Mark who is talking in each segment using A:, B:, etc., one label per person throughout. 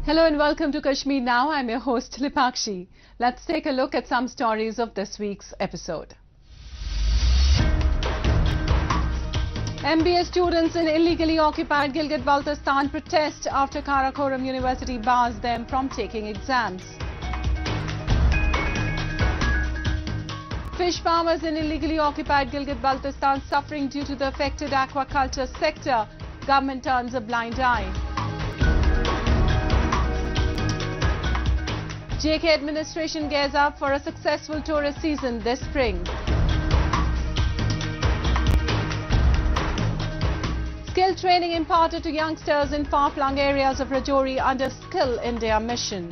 A: Hello and welcome to Kashmir Now. I'm your host Lipakshi. Let's take a look at some stories of this week's episode. MBA students in illegally occupied Gilgit-Baltistan protest after Karakoram University bars them from taking exams. Fish farmers in illegally occupied Gilgit-Baltistan suffering due to the affected aquaculture sector. Government turns a blind eye. JK administration gears up for a successful tourist season this spring. Skill training imparted to youngsters in far-flung areas of Rajouri under Skill India mission.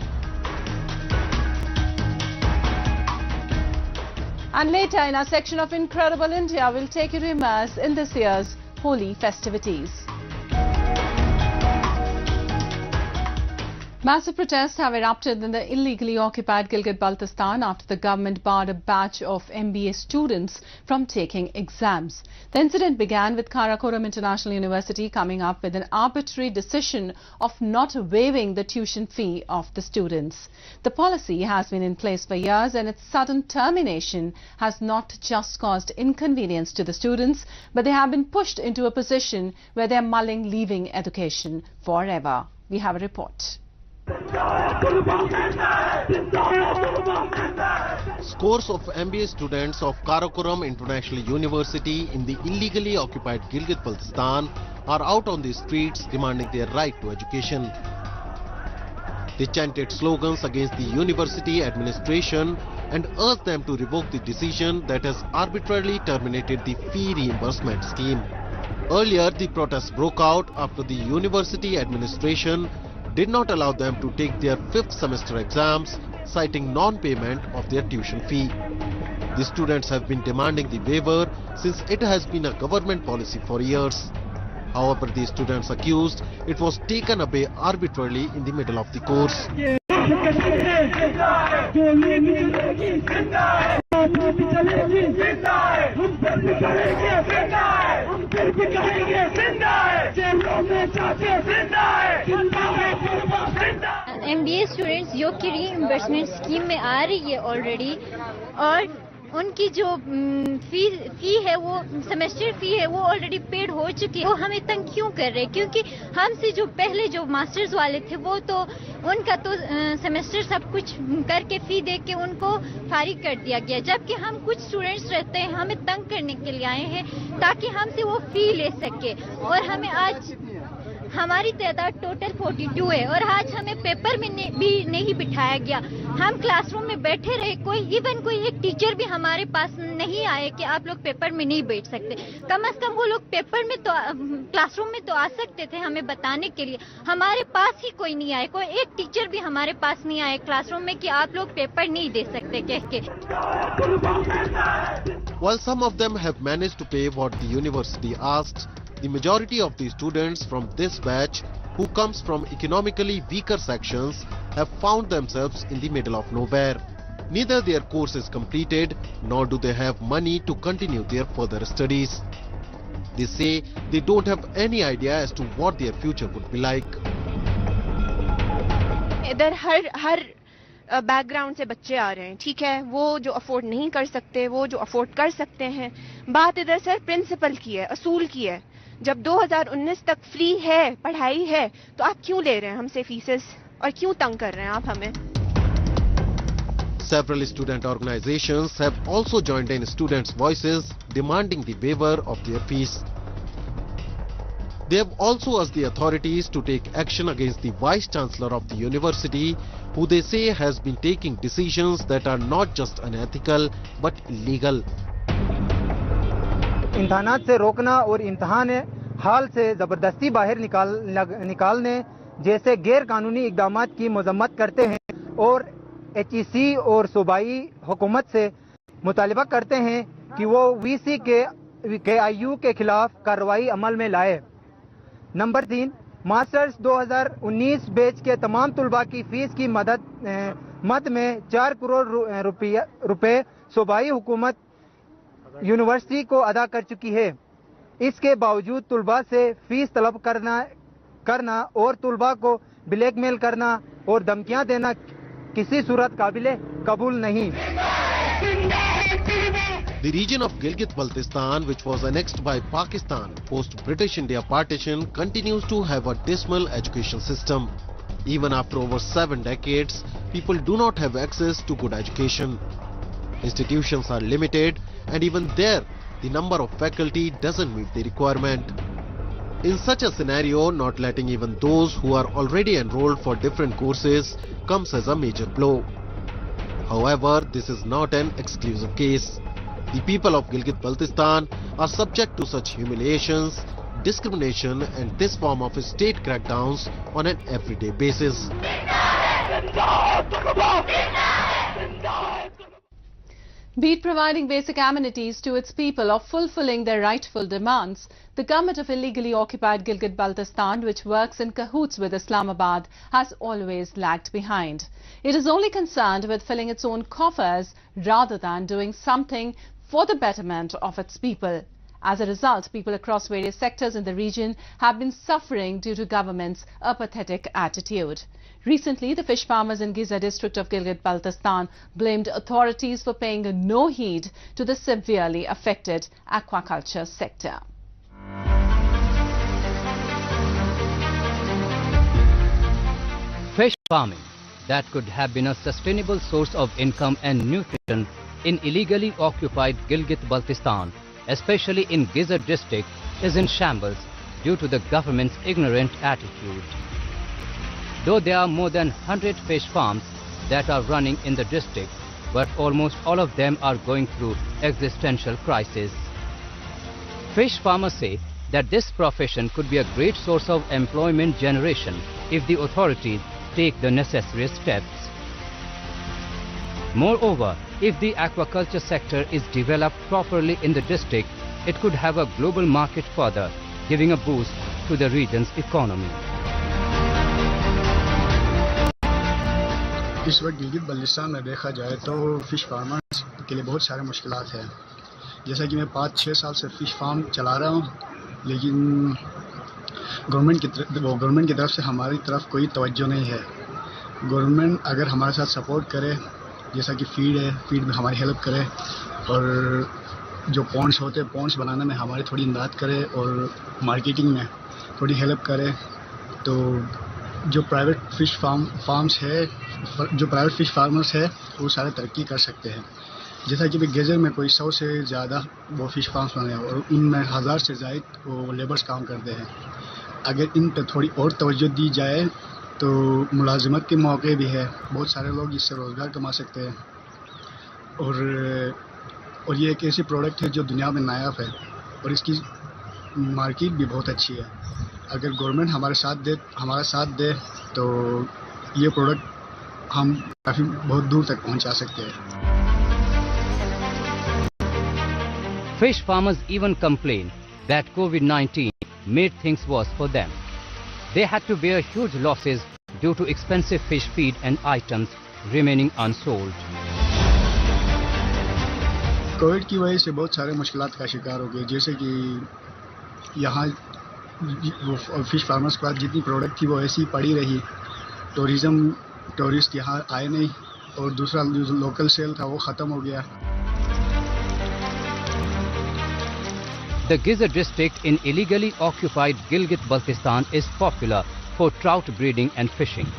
A: And later in our section of Incredible India, we'll take you to immerse in this year's Holi festivities. Massive protests have erupted in the illegally occupied Gilgit-Baltistan after the government barred a batch of MBA students from taking exams. The incident began with Karakoram International University coming up with an arbitrary decision of not waiving the tuition fee of the students. The policy has been in place for years and its sudden termination has not just caused inconvenience to the students, but they have been pushed into a position where they are mulling leaving education forever. We have a report.
B: Scores of MBA students of Karakoram International University in the illegally occupied Gilgit-Baltistan are out on the streets demanding their right to education. They chanted slogans against the university administration and urged them to revoke the decision that has arbitrarily terminated the fee reimbursement scheme. Earlier, the protests broke out after the university administration did not allow them to take their 5th semester exams, citing non-payment of their tuition fee. The students have been demanding the waiver since it has been a government policy for years. However, the students accused it was taken away arbitrarily in the middle of the course.
C: MBA students जो कि reimbursement scheme में आ रही है already और उनकी जो फी है वो सेमेस्टर फी है वो ऑलरेडी पेड हो चुकी है। वो हमें तंग क्यों कर रहे हैं? क्योंकि हमसे जो पहले जो मास्टर्स वाले थे वो तो उनका तो सेमेस्टर सब कुछ करके फी दे के उनको फारिग कर दिया गया, जबकि हम कुछ स्टूडेंट्स रहते हैं हमें तंग करने के लिए आए हैं ताकि हमसे वो फी ले सके। और हमें आज हमारी तादाद टोटल 42 है और आज हमें पेपर में भी नहीं बिठाया गया। हम क्लासरूम में बैठे रहे, कोई एक टीचर भी हमारे पास नहीं आए कि आप लोग पेपर में नहीं बैठ सकते। कम से कम वो लोग पेपर में तो क्लासरूम में तो आ सकते थे हमें बताने के लिए। हमारे पास ही कोई नहीं आए, कोई एक टीचर भी हमारे पास नहीं आए क्लासरूम में कि आप लोग पेपर नहीं दे सकते कह के।
B: While some of them have managed to pay what the university asked, the majority of the students from this batch, who comes from economically weaker sections, have found themselves in the middle of nowhere. Neither their course is completed, nor do they have money to continue their further studies. They say they don't have any idea as to what their future would be like.
D: इधर हर background से बच्चे आ रहे हैं, ठीक है, वो जो afford नहीं कर सकते वो जो अफोर्ड कर सकते हैं। बात इधर सर प्रिंसिपल की है, असूल की है। जब 2019 तक फ्री है, पढ़ाई है, तो आप क्यों ले रहे हैं हमसे फीसेस और क्यों तंग कर रहे हैं आप हमें?
B: Several student organizations have also joined in students' voices demanding the waiver of their fees. They have also asked the authorities to take action against the Vice Chancellor of the university, who they say has been taking decisions that are not just unethical but illegal.
E: इम्तहानात से रोकना और इम्तहान हाल से ज़बरदस्ती बाहर निकालने जैसे गैर कानूनी इक़दामात की मज़म्मत करते हैं और HEC और सूबाई हुकूमत से मुतालिबा करते हैं कि वो VC के IU के खिलाफ कार्रवाई अमल में लाए। नंबर 3, मास्टर्स 2019 बैच के तमाम तुलबा की फीस की मद में 4 करोड़ रुपए सूबाई हुकूमत यूनिवर्सिटी को अदा कर चुकी है। इसके बावजूद तुलबा से फीस तलब करना और तुलबा को ब्लैकमेल करना और धमकियां देना किसी सूरत काबिले कबूल नहीं।
B: The region of Gilgit-Baltistan, which was annexed by Pakistan post-British India partition, continues to have a dismal education system. Even after over 7 decades, people do not have access to good education. Institutions are limited, and even there, the number of faculty doesn't meet the requirement. In such a scenario, not letting even those who are already enrolled for different courses comes as a major blow. However, this is not an exclusive case. The people of Gilgit-Baltistan are subject to such humiliations, discrimination and this form of state crackdowns on an everyday basis.
A: Be it providing basic amenities to its people or fulfilling their rightful demands, the government of illegally occupied Gilgit-Baltistan, which works in cahoots with Islamabad, has always lagged behind. It is only concerned with filling its own coffers rather than doing something for the betterment of its people. As a result, people across various sectors in the region have been suffering due to government's apathetic attitude. Recently, the fish farmers in Giza district of Gilgit-Baltistan blamed authorities for paying no heed to the severely affected aquaculture sector.
F: Fish farming that could have been a sustainable source of income and nutrition in illegally occupied Gilgit-Baltistan, especially in Giza district, is in shambles due to the government's ignorant attitude. Though there are more than 100 fish farms that are running in the district, but almost all of them are going through existential crisis. Fish farmers say that this profession could be a great source of employment generation if the authorities take the necessary steps. Moreover, if the aquaculture sector is developed properly in the district, it could have a global market further, giving a boost to the region's economy.
G: इस वक्त गिलगित बल्तिस्तान में देखा जाए तो fish farmers के लिए बहुत सारे मुश्किलात हैं। जैसा कि मैं 5-6 साल से फिश फार्म चला रहा हूँ, लेकिन गवर्नमेंट की तरफ से हमारी तरफ कोई तवज्जो नहीं है। गवर्नमेंट अगर हमारे साथ सपोर्ट करे, जैसा कि फीड में हमारी हेल्प करे और जो पॉन्ड्स होते हैं पॉन्ड्स बनाने में हमारी थोड़ी इमदाद करे और मार्केटिंग में थोड़ी हेल्प करे, तो जो प्राइवेट फिश फार्मर्स है वो सारे तरक्की कर सकते हैं। जैसा कि गेजर में कोई 100 से ज़्यादा वो फिश फार्म्स बने हैं और उनमें 1000 से ज़ायद वो लेबर्स काम करते हैं। अगर इन पर थोड़ी और तवज्जो दी जाए तो मुलाजमत के मौके भी है, बहुत सारे लोग इससे रोज़गार कमा सकते हैं और ये एक ऐसी प्रोडक्ट है जो दुनिया में नायाब है और इसकी मार्केट भी बहुत अच्छी है। अगर गवर्नमेंट हमारा साथ दे तो ये प्रोडक्ट हम बहुत दूर तक पहुंचा सकते हैं।
F: Fish farmers even complain that COVID-19 made things worse for them. They had to bear huge losses due to expensive fish feed and items remaining unsold.
G: Covid की वजह से बहुत सारे मुश्किलात का शिकार हो गए, जैसे कि यहाँ फिश फार्मर्स के पास जितनी प्रोडक्ट थी वो ऐसी पड़ी रही, टूरिस्ट यहाँ आए नहीं और दूसरा जो लोकल सेल था वो ख़त्म हो गया।
F: The Giza district in illegally occupied Gilgit-Baltistan is popular for trout breeding and fishing.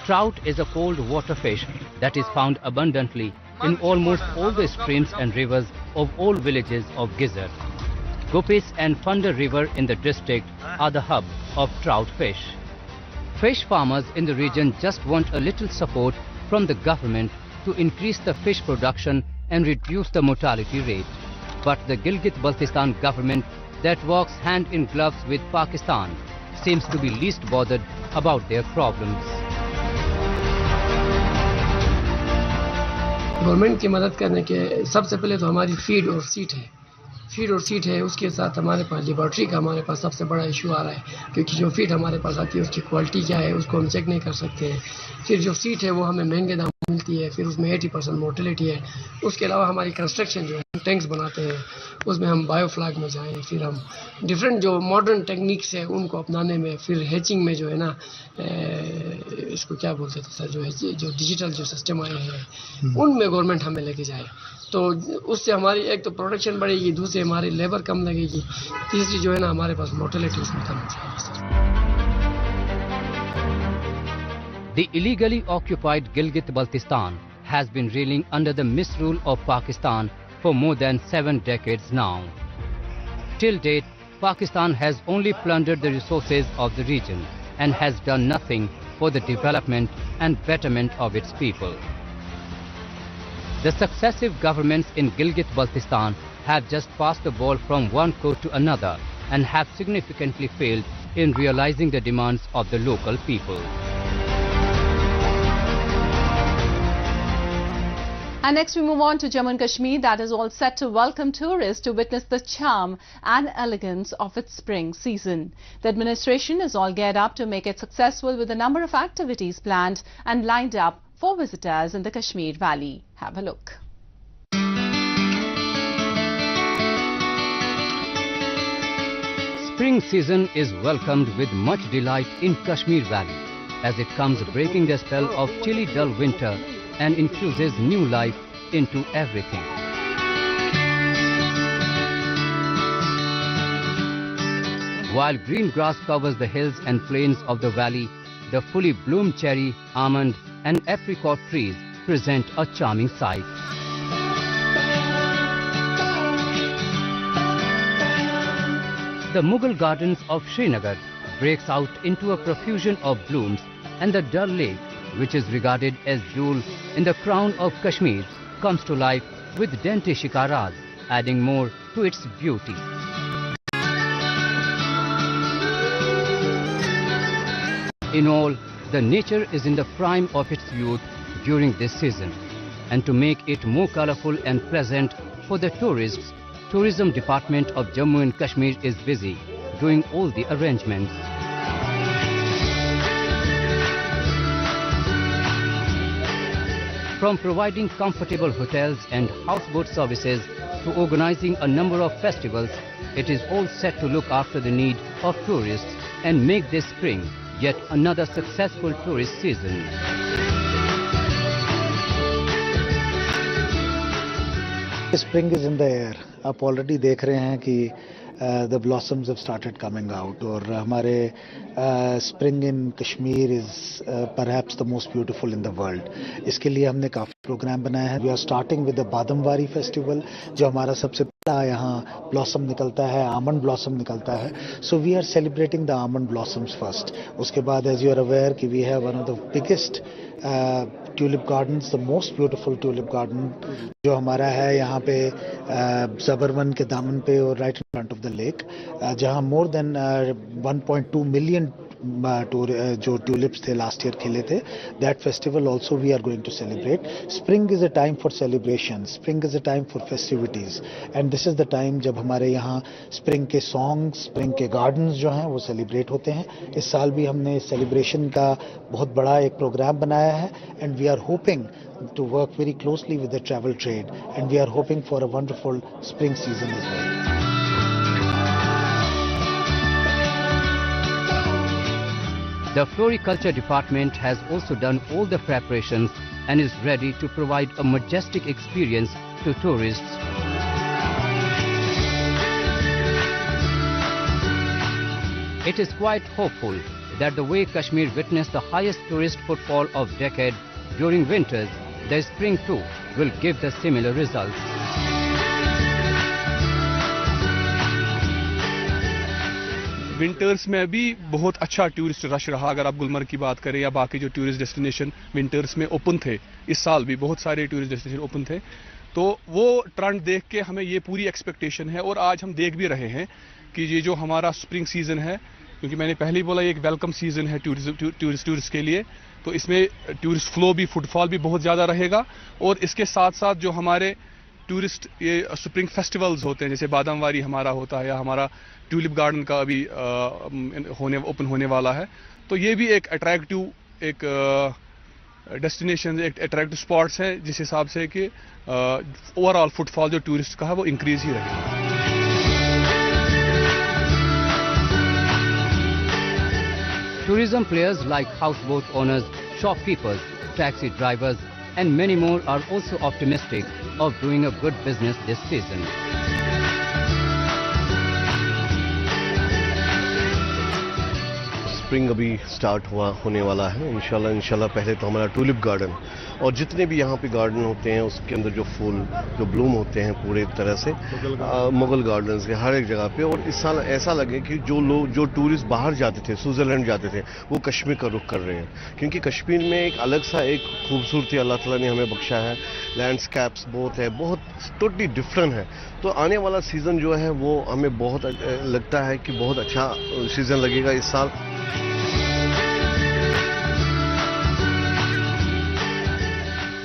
F: Trout is a cold water fish that is found abundantly in almost all the streams and rivers of all villages of Giza. Gupis and Funder River in the district are the hub of trout fish. Fish farmers in the region just want a little support from the government to increase the fish production and reduce the mortality rate. But the Gilgit-Baltistan government that works hand in gloves with Pakistan seems to be least bothered about their problems.
H: Government की मदद करने के सबसे पहले तो हमारी feed और seat है, उसके साथ हमारे पास लेबॉर्ट्री का हमारे पास सबसे बड़ा इशू आ रहा है, क्योंकि जो फीड हमारे पास आती है उसकी क्वालिटी क्या है उसको हम चेक नहीं कर सकते हैं। फिर जो सीट है वो हमें महंगे दाम मिलती है, फिर उसमें 80% मोर्टेलिटी है। उसके अलावा हमारी कंस्ट्रक्शन जो है टैंक्स बनाते हैं, उसमें हम बायोफ्लैग में जाएं, फिर हम डिफरेंट जो मॉडर्न टेक्निक्स है उनको अपनाने में, फिर हैचिंग में जो है ना इसको क्या बोलते थे सर, जो डिजिटल जो सिस्टम आए हैं उनमें गवर्नमेंट हमें लेके जाए, तो उससे हमारी एक तो प्रोडक्शन बढ़ेगी, दूसरी हमारी लेबर कम लगेगी, तीसरी जो है ना हमारे पास मोर्टेलिटी उसमें कम हो जाएगी sir.
F: The illegally occupied Gilgit-Baltistan has been reeling under the misrule of Pakistan for more than 7 decades now. Till date, Pakistan has only plundered the resources of the region and has done nothing for the development and betterment of its people. The successive governments in Gilgit-Baltistan have just passed the ball from one court to another and have significantly failed in realizing the demands of the local people.
A: And next we move on to Jammu and Kashmir, that is all set to welcome tourists to witness the charm and elegance of its spring season. The administration is all geared up to make it successful with a number of activities planned and lined up for visitors in the Kashmir Valley. Have a look.
F: Spring season is welcomed with much delight in Kashmir Valley as it comes breaking the spell of chilly dull winter and infuses new life into everything. While green grass covers the hills and plains of the valley, the fully bloomed cherry, almond and apricot trees present a charming sight. The Mughal gardens of Srinagar breaks out into a profusion of blooms, and the Dal Lake, which is regarded as jewel in the crown of Kashmir, comes to life with dainty shikaras, adding more to its beauty. In all, the nature is in the prime of its youth during this season, and to make it more colorful and pleasant for the tourists, Tourism Department of Jammu and Kashmir is busy doing all the arrangements. From providing comfortable hotels and houseboat services to organizing a number of festivals, it is all set to look after the need of tourists and make this spring yet another successful tourist season.
I: Spring is in the air. आप already देख रहे हैं कि the blossoms have started coming out, और हमारे spring in Kashmir is perhaps the most beautiful in the world. इसके लिए हमने काफ़ी प्रोग्राम बनाया है. We are starting with the Badamwari festival, जो हमारा सबसे पहला यहाँ blossom निकलता है, almond blossom निकलता है. So we are celebrating the almond blossoms first. उसके बाद, as you are aware, कि we have one of the biggest tulip gardens, the most beautiful tulip garden जो हमारा है यहाँ पे ज़बरवन के दामन पे और right in front of the lake, जहाँ more than 1.2 million जो tulips थे last year खिले थे. That festival also we are going to celebrate. Spring is a time for celebration. Spring is a time for festivities, and this is the time जब हमारे यहाँ spring के songs, spring के gardens जो हैं वो celebrate होते हैं. इस साल भी हमने celebration का बहुत बड़ा एक program बनाया है, and we are hoping to work very closely with the travel trade, and we are hoping for a wonderful spring season as well.
F: The Floriculture Department has also done all the preparations and is ready to provide a majestic experience to tourists. It is quite hopeful that the way Kashmir witnessed the highest tourist footfall of decade during winters, the spring too will give the similar results.
J: Winters में भी बहुत अच्छा tourist rush रहा. अगर आप गुलमर्ग की बात करें या बाकी जो टूरिस्ट डेस्टिनेशन विंटर्स में ओपन थे, इस साल भी बहुत सारे टूरिस्ट डेस्टिनेशन ओपन थे, तो वो ट्रेंड देख के हमें ये पूरी एक्सपेक्टेशन है. और आज हम देख भी रहे हैं कि ये जो हमारा स्प्रिंग सीजन है, क्योंकि मैंने पहले ही बोला ये एक वेलकम सीजन है टूरिस्ट के लिए, तो इसमें टूरिस्ट फ्लो भी, फुटफॉल भी बहुत ज़्यादा रहेगा. और इसके साथ साथ जो हमारे टूरिस्ट ये स्प्रिंग फेस्टिवल्स होते हैं, जैसे बादामवारी हमारा होता है या हमारा ट्यूलिप गार्डन का अभी ओपन होने वाला है, तो ये भी एक अट्रैक्टिव एक डेस्टिनेशन, एक अट्रैक्टिव स्पॉट्स हैं जिस हिसाब से कि ओवरऑल फुटफॉल जो टूरिस्ट का है वो इंक्रीज ही रहेगा।
F: Tourism players like houseboat owners, shopkeepers, taxi drivers and many more are also optimistic of doing a good business this season.
K: Spring अभी स्टार्ट होने वाला है इंशाल्लाह। पहले तो हमारा टूलिप गार्डन और जितने भी यहाँ पे गार्डन होते हैं उसके अंदर जो फूल जो ब्लूम होते हैं पूरे तरह से मुगल गार्डन्स के हर एक जगह पे। और इस साल ऐसा लगे कि जो टूरिस्ट बाहर जाते थे, स्विट्जरलैंड जाते थे, वो कश्मीर का रुख कर रहे हैं, क्योंकि कश्मीर में एक अलग सा एक खूबसूरती अल्लाह ताला ने हमें बख्शा है। लैंडस्केप्स बहुत टोटली डिफरेंट है। तो आने वाला सीज़न जो है वो हमें बहुत लगता है कि बहुत अच्छा सीज़न लगेगा इस साल।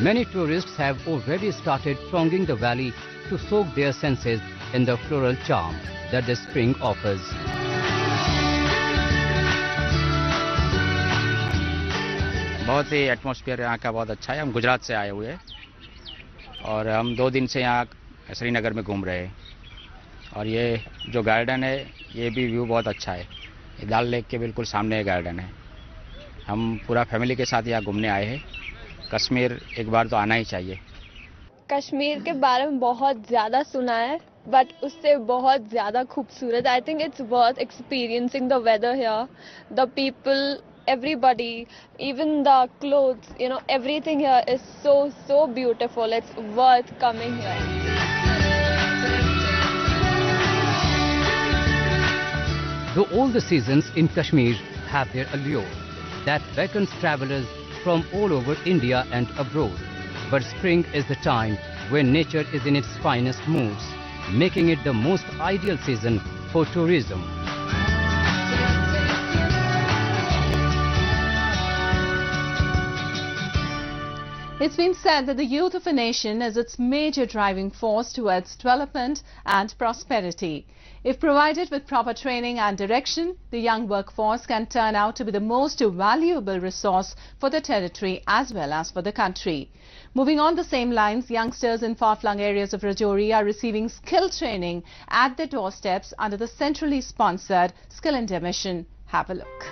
F: Many tourists have already started thronging the valley to soak their senses in the floral charm that the spring offers.
L: बहुत ही एटमॉस्फेयर यहाँ का बहुत अच्छा है। हम गुजरात से आए हुए हैं और हम 2 दिन से यहाँ श्रीनगर में घूम रहे हैं। और ये जो गार्डन है ये भी व्यू बहुत अच्छा है। ये दाल लेक के बिल्कुल सामने गार्डन है। हम पूरा फैमिली के साथ यहाँ घूमने आए हैं। कश्मीर एक बार तो आना ही चाहिए।
M: कश्मीर के बारे में बहुत ज़्यादा सुना है बट उससे बहुत ज़्यादा खूबसूरत। I think it's worth experiencing the weather here, the people, everybody, even the clothes, you know, everything here is so beautiful. It's worth coming here.
F: Though all the seasons in Kashmir have their allure that beckons travelers from all over India and abroad, but spring is the time when nature is in its finest moods, making it the most ideal season for tourism.
A: It's been said that the youth of a nation is its major driving force towards development and prosperity. If provided with proper training and direction, the young workforce can turn out to be the most valuable resource for the territory as well as for the country. Moving on the same lines, youngsters in far-flung areas of Rajouri are receiving skill training at their doorsteps under the centrally sponsored Skill India Mission. Have a look.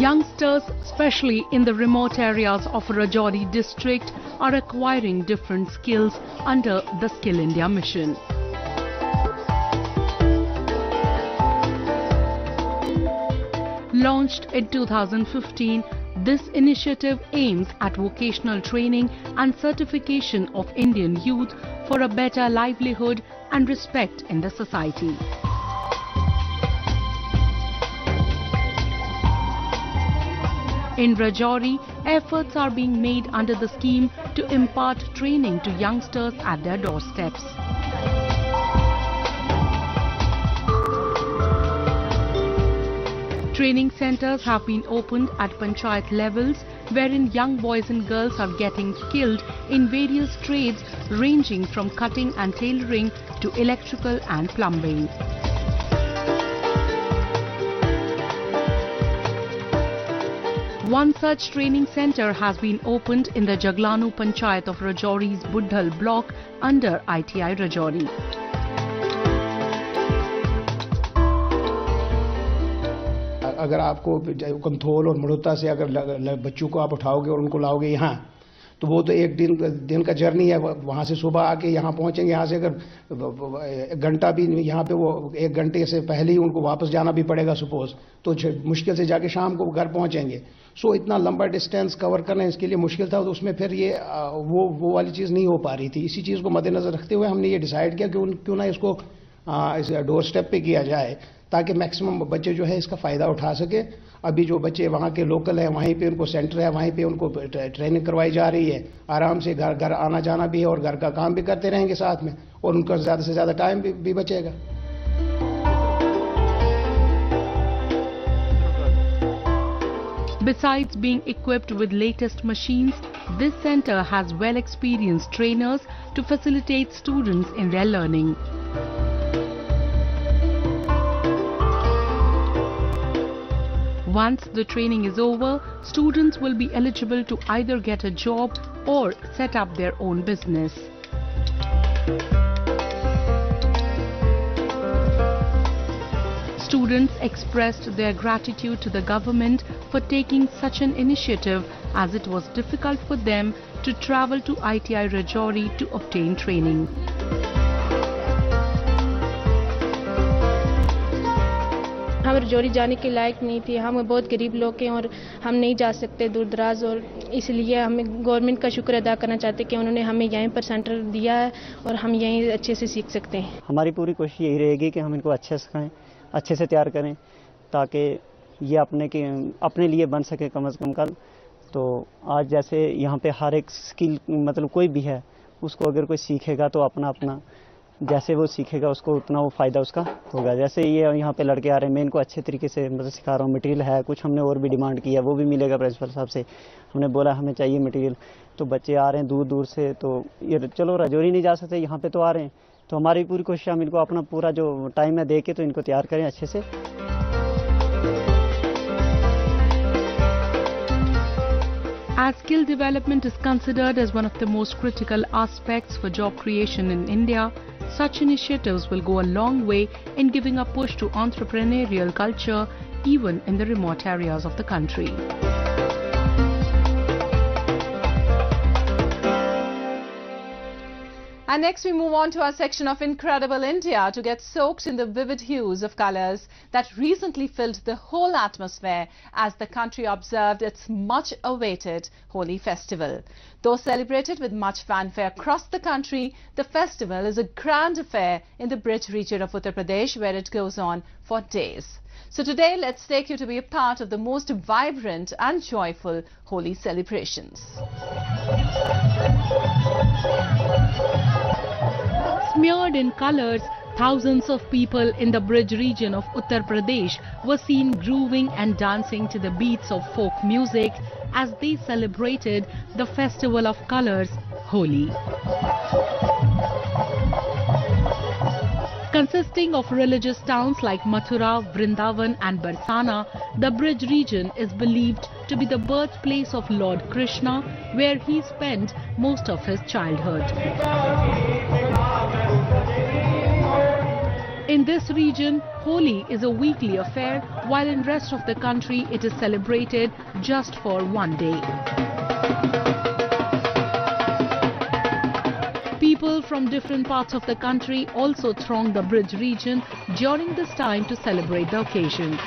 N: Youngsters, especially in the remote areas of Rajouri district, are acquiring different skills under the Skill India mission. Launched in 2015, this initiative aims at vocational training and certification of Indian youth for a better livelihood and respect in the society. In Rajouri, efforts are being made under the scheme to impart training to youngsters at their doorsteps. Training centers have been opened at panchayat levels, wherein young boys and girls are getting skilled in various trades ranging from cutting and tailoring to electrical and plumbing. One such training center has been opened in the Jaglanu Panchayat of Rajouri's Buddhal block under ITI Rajouri.
O: अगर आपको कंथोल और मड़ोता से अगर बच्चों को आप उठाओगे और उनको लाओगे यहाँ, तो वो तो एक दिन का जर्नी है। वहाँ से सुबह आके यहाँ पहुँचेंगे, यहाँ से अगर घंटा भी यहाँ पे वो 1 घंटे से पहले ही उनको वापस जाना भी पड़ेगा सपोज, तो मुश्किल से जाके शाम को घर पहुँचेंगे। सो इतना लंबा डिस्टेंस कवर करना इसके लिए मुश्किल था, तो उसमें फिर ये वो वाली चीज़ नहीं हो पा रही थी। इसी चीज़ को मद्देनज़र रखते हुए हमने ये डिसाइड किया कि क्यों ना इसको इस डोर स्टेप पे किया जाए, ताकि मैक्सिमम बच्चे जो है इसका फ़ायदा उठा सके। अभी जो बच्चे वहाँ के लोकल हैं, वहीं पे उनको सेंटर है, वहीं पे उनको ट्रेनिंग करवाई जा रही है। आराम से घर आना जाना भी है और घर का काम भी करते रहेंगे साथ में, और उनका ज़्यादा से ज़्यादा टाइम भी बचेगा।
N: Besides being equipped with latest machines, this center has well-experienced trainers to facilitate students in their learning. Once the training is over, students will be eligible to either get a job or set up their own business. Students expressed their gratitude to the government for taking such an initiative, as it was difficult for them to travel to ITI Rajouri to obtain training.
P: हम रजौरी जाने के लायक नहीं थे, हम बहुत गरीब लोग हैं और हम नहीं जा सकते दूर दराज, और इसलिए हमें गवर्नमेंट का शुक्र अदा करना चाहते हैं कि उन्होंने हमें यहीं पर सेंटर दिया है और हम यहीं अच्छे से सीख सकते हैं।
Q: हमारी पूरी कोशिश यही रहेगी कि हम इनको अच्छे से सिखाएं, अच्छे से तैयार करें, ताकि ये अपने लिए बन सके कम से कम कल। तो आज जैसे यहाँ पे हर एक स्किल मतलब कोई भी है, उसको अगर कोई सीखेगा तो अपना जैसे वो सीखेगा उसको उतना वो फ़ायदा उसका होगा। जैसे ये यहाँ पे लड़के आ रहे हैं, मैं इनको अच्छे तरीके से मतलब सिखा रहा हूँ। मटेरियल है, कुछ हमने और भी डिमांड किया, वो भी मिलेगा प्रिंसिपल साहब से। हमने बोला हमें चाहिए मटेरियल, तो बच्चे आ रहे हैं दूर दूर से, तो ये चलो राजौरी नहीं जा सकते, यहाँ पे तो आ रहे हैं। तो हमारी पूरी कोशिश हम इनको अपना पूरा जो टाइम है दे के तो इनको तैयार करें अच्छे से।
N: As skill development is considered as one of the most critical aspects for job creation in India, such initiatives will go a long way in giving a push to entrepreneurial culture even in the remote areas of the country.
A: And next we move on to our section of Incredible India to get soaked in the vivid hues of colours that recently filled the whole atmosphere as the country observed its much-awaited Holi festival. Though celebrated with much fanfare across the country, the festival is a grand affair in the Brij region of Uttar Pradesh, where it goes on for days. So today let's take you to be a part of the most vibrant and joyful Holi celebrations.
N: Smeared in colours, thousands of people in the Brij region of Uttar Pradesh were seen grooving and dancing to the beats of folk music as they celebrated the festival of colours, Holi. Consisting of religious towns like Mathura, Vrindavan and Barsana, the Brij region is believed to be the birthplace of Lord Krishna, where he spent most of his childhood. In this region, Holi is a weekly affair, while in rest of the country it is celebrated just for one day. People from different parts of the country also throng the Brij region during this time to celebrate the occasion.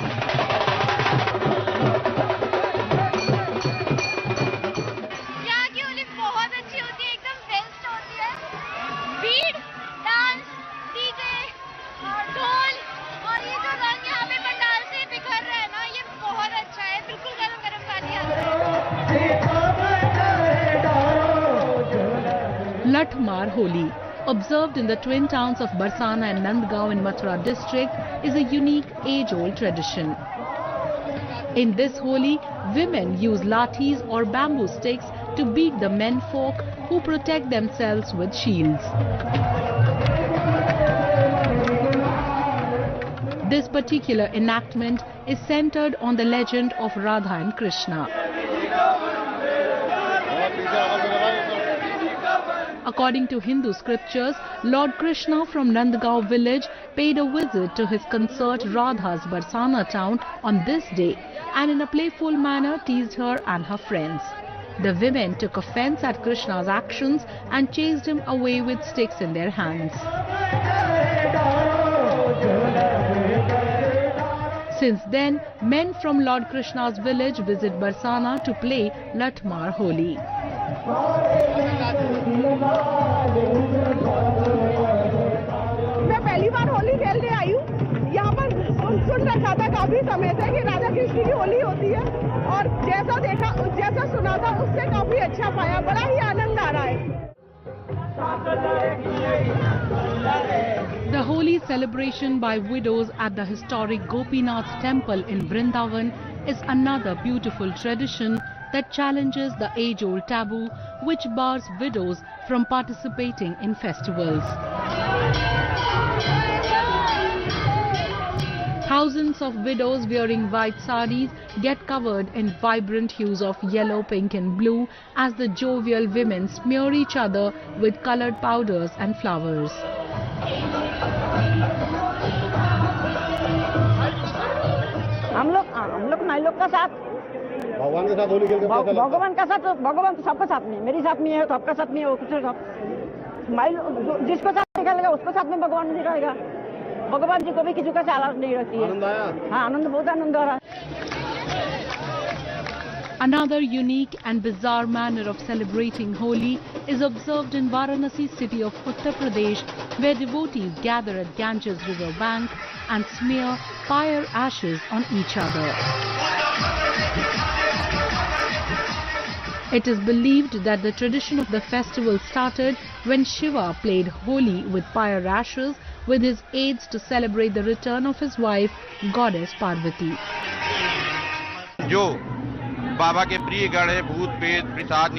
N: Latmar Holi, observed in the twin towns of Barsana and Nandgaon in Mathura district, is a unique age-old tradition. In this Holi, women use lathis or bamboo sticks to beat the men folk who protect themselves with shields. This particular enactment is centered on the legend of Radha and Krishna. According to Hindu scriptures, Lord Krishna from Nandgaon village paid a visit to his consort Radha's Barsana town on this day and in a playful manner teased her and her friends. The women took offense at Krishna's actions and chased him away with sticks in their hands. Since then, men from Lord Krishna's village visit Barsana to play Latmar Holi.
R: मैं पहली बार होली खेलने आई हूँ। यहाँ पर सुन रखा था काफी समय से कि राधा कृष्ण की होली होती है, और जैसा सुना था उससे काफी अच्छा पाया, बड़ा ही आनंद आ रहा है।
N: The holy celebration by widows at the historic Gopinath temple in Vrindavan is another beautiful tradition that challenges the age-old taboo which bars widows from participating in festivals. Thousands of widows wearing white saris get covered in vibrant hues of yellow, pink and blue as the jovial women smear each other with colored powders and flowers.
S: हम लोग नाई लोग का साथ भगवान के साथ होली खेलते हैं। भगवान का साथ, भगवान तो सबका साथ में, मेरी साथ में है तो आपका साथ में है, उसके साथ माइल जिसको साथ निकालेगा उसको साथ में भगवान दिखाएगा। भगवान जी को भी किसी का चालाक नहीं रखती है। आनंद आया? हाँ, आनंद, बहुत आनंद आ रहा है।
N: Another unique and bizarre manner of celebrating Holi is observed in Varanasi city of Uttar Pradesh, where devotees gather at Ganges river bank and smear fire ashes on each other. It is believed that the tradition of the festival started when Shiva played Holi with fire ashes with his aides to celebrate the return of his wife, goddess Parvati.
T: जो बाबा के प्रिय गण है, भूत प्रेत पिशाच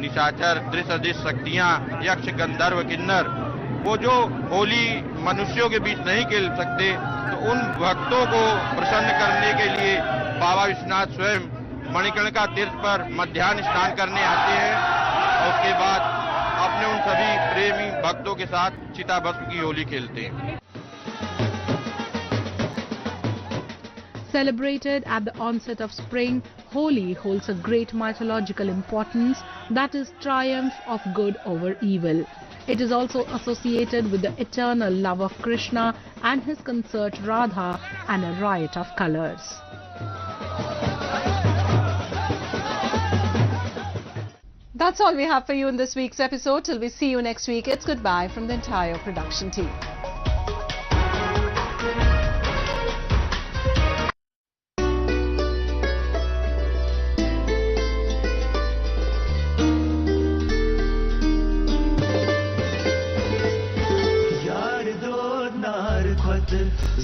T: निशाचर त्रिसदृश शक्तियां, यक्ष गंधर्व किन्नर, वो जो होली मनुष्यों के बीच नहीं खेल सकते, तो उन भक्तों को प्रसन्न करने के लिए बाबा विश्वनाथ स्वयं मणिकर्णिका तीर्थ पर मध्याह्न स्नान करने आते हैं और उसके बाद अपने उन सभी प्रेमी भक्तों के साथ चिता भस्म की होली खेलते हैं।
N: Celebrated at the onset of spring, Holi holds a great mythological importance, that is triumph of good over evil. It is also associated with the eternal love of Krishna and his consort Radha and a riot of colors.
A: That's all we have for you in this week's episode. Till we see you next week, it's goodbye from the entire production team.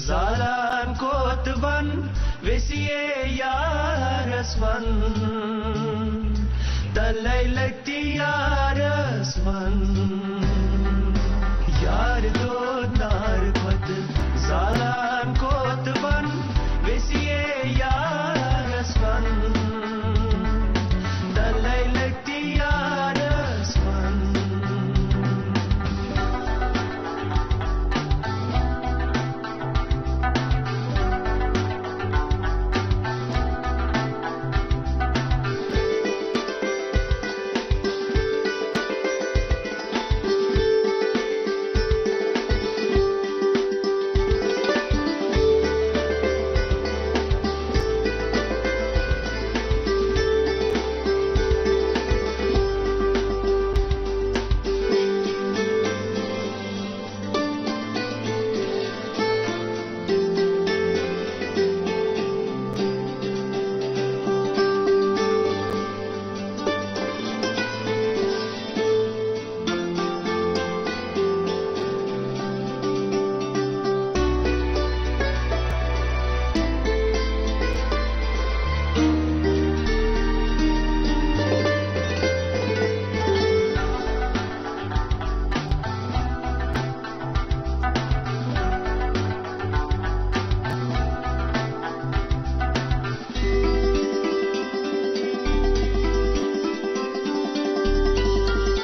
U: Zalan kotvan vesiye yarasvan dalailati yarasvan yar